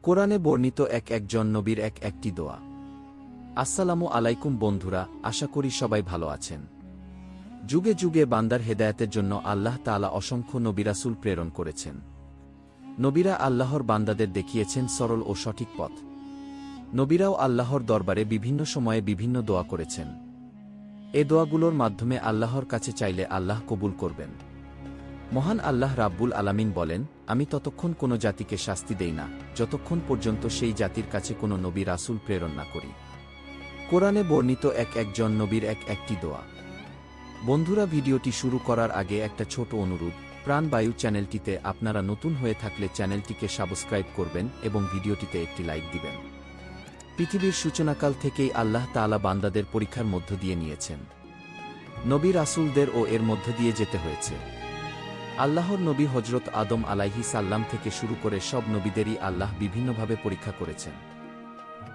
কোরআনে বর্ণিত একজন নবীর একটি দোয়া। আসসালামু আলাইকুম বন্ধুরা, আশা করি সবাই ভালো আছেন। যুগে যুগে বান্দার হেদায়েতের জন্য আল্লাহ তাআলা অসংখ্য নবী রাসূল প্রেরণ করেছেন। নবীরা আল্লাহর বান্দাদের দেখিয়েছেন সরল ও সঠিক পথ। নবীরাও আল্লাহর দরবারে বিভিন্ন সময়ে বিভিন্ন দোয়া করেছেন। এ দোয়াগুলোর মাধ্যমে আল্লাহর কাছে চাইলে আল্লাহ কবুল করবেন। মহান আল্লাহ রাব্বুল আলামিন বলেন, আমি ততক্ষণ কোনো জাতিকে শাস্তি দেই না যতক্ষণ পর্যন্ত সেই জাতির কাছে কোনো নবী রাসূল প্রেরণ না করি। কোরআনে বর্ণিত একজন নবীর একটি দোয়া। বন্ধুরা, ভিডিওটি শুরু করার আগে একটা ছোট অনুরোধ, প্রাণবায়ু চ্যানেলটিতে আপনারা নতুন হয়ে থাকলে চ্যানেলটিকে সাবস্ক্রাইব করবেন এবং ভিডিওটিতে একটি লাইক দিবেন। পৃথিবীর সূচনাকাল থেকেই আল্লাহ তাআলা বান্দাদের পরীক্ষার মধ্য দিয়ে নিয়েছেন। নবী রাসূলদের ও এর মধ্য দিয়ে যেতে হয়েছে। আল্লাহর নবী হযরত আদম আলাইহিস সালাম থেকে শুরু করে সব নবীদেরই আল্লাহ বিভিন্নভাবে পরীক্ষা করেছেন।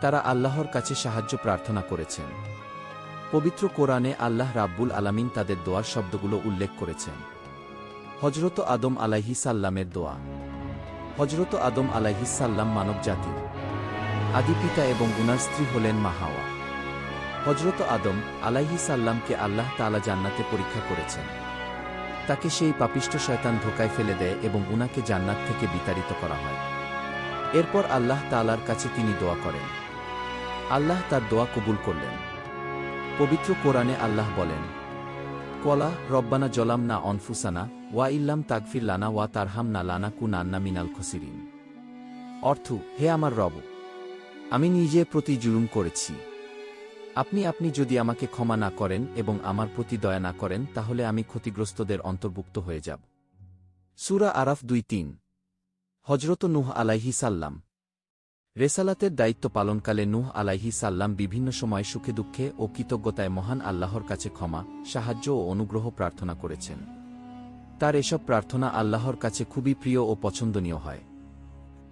তারা আল্লাহর কাছে সাহায্য প্রার্থনা করেছেন। পবিত্র কোরআনে আল্লাহ রাব্বুল আলামিন তাদের দোয়ার শব্দগুলো উল্লেখ করেছেন। হযরত আদম আলাইহিস সালামের দোয়া। হযরত আদম আলাইহিস সালাম মানব জাতির আদি পিতা এবং উনার স্ত্রী হলেন মা হাওয়া। হযরত আদম আলাইহিস সালামকে আল্লাহ তাআলা জান্নাতে পরীক্ষা করেছেন। তাকে সেই পাপিষ্ঠ শয়তান ধোঁকায় ফেলে দেয় এবং উনাকে জান্নাত থেকে বিতাড়িত করা হয়। এরপর আল্লাহ তাআলার কাছে তিনি দোয়া করেন। আল্লাহ তার দোয়া কবুল করলেন। পবিত্র কোরআনে আল্লাহ বলেন, কলা রব্বানা জলামনা অনফুসানা ওয়া ইল্লাম তাগফির লানা ওয়া তারহামনা লানাকুনান্না মিনাল খসিরিন। অর্থ, হে আমার রব, আমি নিজের প্রতি জুলুম করেছি। আপনি যদি আমাকে ক্ষমা না করেন এবং আমার প্রতি দয়া না করেন তাহলে আমি ক্ষতিগ্রস্তদের অন্তর্ভুক্ত হয়ে যাব। সূরা আরাফ 2:3। হযরত নূহ আলাইহিস সালাম। রেসালাতের দায়িত্ব পালনকালে নূহ আলাইহিস সালাম বিভিন্ন সময় সুখে দুঃখে ও কৃতজ্ঞতায় মহান আল্লাহর কাছে ক্ষমা, সাহায্য ও অনুগ্রহ প্রার্থনা করেছেন। তার এসব প্রার্থনা আল্লাহর কাছে খুবই প্রিয় ও পছন্দনীয় হয়।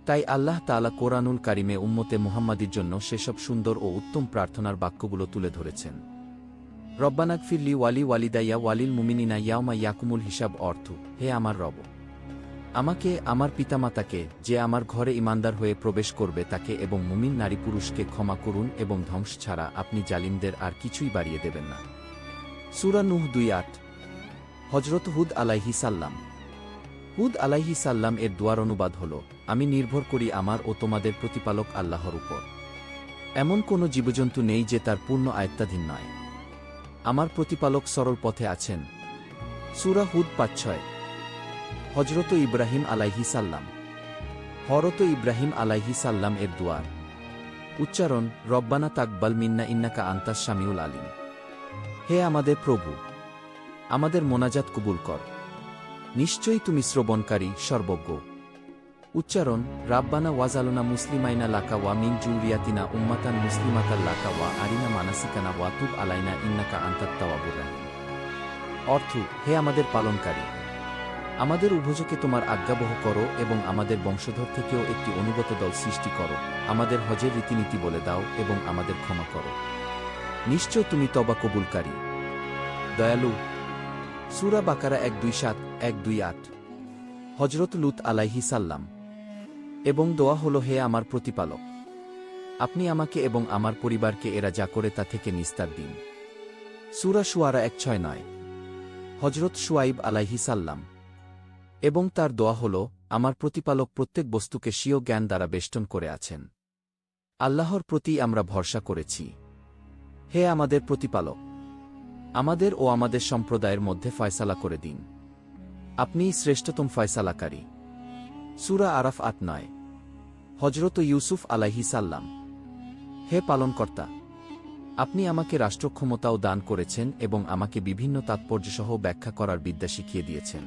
তাই আল্লাহ তাআলা কোরআনুল কারিমে উম্মতে মুহাম্মাদির জন্য সেসব সুন্দর ও উত্তম প্রার্থনার বাক্যগুলো তুলে ধরেছেন। রব্বানাগফিরলি ওয়ালি ওয়ালিদাইয়া ওয়ালিল মুমিনিনা ইয়াউমা ইয়াকুমুল হিসাব। অর্থ, হে আমার রব, আমাকে, আমার পিতামাতাকে, যে আমার ঘরে ঈমানদার হয়ে প্রবেশ করবে তাকে এবং মুমিন নারী পুরুষকে ক্ষমা করুন এবং ধ্বংস ছাড়া আপনি জালিমদের আর কিছুই বাড়িয়ে দেবেন না। সূরা নূহ 2:8। হযরত হুদ আলাইহিস সালাম। হুদ আলাইহিস সালাম এর দোয়ার অনুবাদ হল, আমি নির্ভর করি আমার ও তোমাদের প্রতিপালক আল্লাহর উপর। এমন কোনো জীবজন্তু নেই যে তার পূর্ণ আয়ত্তাধীন নয়। আমার প্রতিপালক সরল পথে আছেন। সূরা হুদ 5:6। হযরত ইব্রাহিম আলাইহিস সালাম। হযরত ইব্রাহিম আলাইহিস সালাম এর দোয়ার উচ্চারণ, রব্বানা তাকবাল মিন্না ইন্নাকা আনতাস সামিউল আলিম। হে আমাদের প্রভু, আমাদের মোনাজাত কবুল কর, নিশ্চয়ই তুমি শ্রবণকারী, সর্বজ্ঞ। উচ্চারণ, রাব্বানা ওয়াজালুনা মুসলিমাইনা লাকা ওয়া মিন যুররিয়াতিনা উম্মাতান মুসলিমাতাল লাকা ওয়া আরিনা মানাসিকানা ওয়া তুব আলাইনা ইন্নাকা আনতাত তাওয়াবুর রাহিম। অর্থ, হে আমাদের পালনকারী, আমাদের উভয়কে তোমার আজ্ঞাবহ করো এবং আমাদের বংশধর থেকেও একটি অনুগত দল সৃষ্টি করো। আমাদের হজের রীতিনীতি বলে দাও এবং আমাদের ক্ষমা করো। নিশ্চয় তুমি তওবা কবুলকারী, দয়ালু। সূরা বাকারা 127, 128। হযরত লূত আলাইহিস সালাম। এবং দোয়া হল, হে আমার প্রতিপালক, আপনি আমাকে এবং আমার পরিবারকে এরা যা করে তা থেকে নিস্তার দিন। সূরা শুআরা 169। হযরত শুআইব আলাইহিস সালাম। এবং তার দোয়া হল, আমার প্রতিপালক প্রত্যেক বস্তুকে স্বীয় জ্ঞান দ্বারা বেষ্টন করে আছেন। আল্লাহর প্রতি আমরা ভরসা করেছি। হে আমাদের প্রতিপালক, আমাদের ও আমাদের সম্প্রদায়ের মধ্যে ফয়সালা করে দিন। আপনিই শ্রেষ্ঠতম ফয়সালাকারী। সূরা আরাফ 8-9। হযরত ইউসুফ আলাইহিস সালাম। হে পালনকর্তা, আপনি আমাকে রাষ্ট্রক্ষমতাও দান করেছেন এবং আমাকে বিভিন্ন তাৎপর্যসহ ব্যাখ্যা করার বিদ্যা শিখিয়ে দিয়েছেন।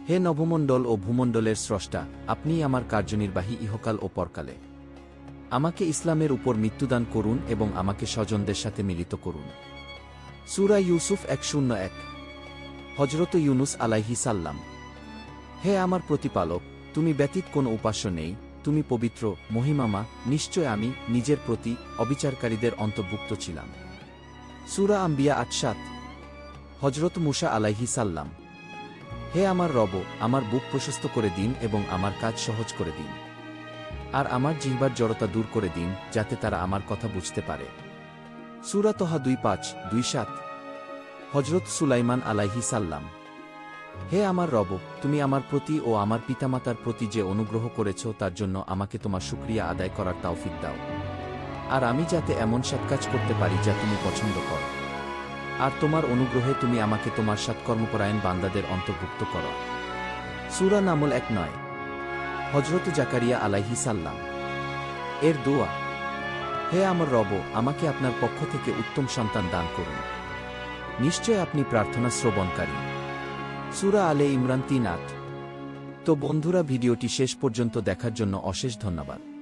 হে নভমণ্ডল ও ভূমণ্ডলের স্রষ্টা, আপনিই আমার কার্যনির্বাহী ইহকাল ও পরকালে। আমাকে ইসলামের উপর মৃত্যুদান করুন এবং আমাকে স্বজনদের সাথে মিলিত করুন। সূরা ইউসুফ 101। হযরত ইউনুস আলাইহিস সালাম। হে আমার প্রতিপালক, তুমি ব্যতীত কোনো উপাস্য নেই, তুমি পবিত্র, মহিমামা। নিশ্চয় আমি নিজের প্রতি অবিচারকারীদের অন্তর্ভুক্ত ছিলাম। সূরা আম্বিয়া 8-7। হযরত মূসা আলাইহিস সালাম। হে আমার রব, আমার বুক প্রশস্ত করে দিন এবং আমার কাজ সহজ করে দিন। আর আমার জিহ্বার জড়তা দূর করে দিন, যাতে তারা আমার কথা বুঝতে পারে। সূরা তহা 2:5-2:7। হজরত সুলাইমান আলাইহিস সাল্লাম। হে আমার রব, তুমি আমার প্রতি ও আমার পিতামাতার প্রতি যে অনুগ্রহ করেছ তার জন্য আমাকে তোমার শুকরিয়া আদায় করার তৌফিক দাও। আর আমি যাতে এমন সৎকাজ করতে পারি যা তুমি পছন্দ করো। আর তোমার অনুগ্রহে তুমি আমাকে তোমার সৎকর্মপরায়ণ বান্দাদের অন্তর্ভুক্ত করো। সূরা নামল 1:9। হজরত জাকারিয়া আলাইহিস সাল্লাম এর দোয়া। হে আমার রব, আমাকে আপনার পক্ষ থেকে উত্তম সন্তান দান করুন। নিশ্চয় আপনি প্রার্থনা শ্রবণকারী। সূরা আলে ইমরান 3:8। তো বন্ধুরা, ভিডিওটি শেষ পর্যন্ত দেখার জন্য অশেষ ধন্যবাদ।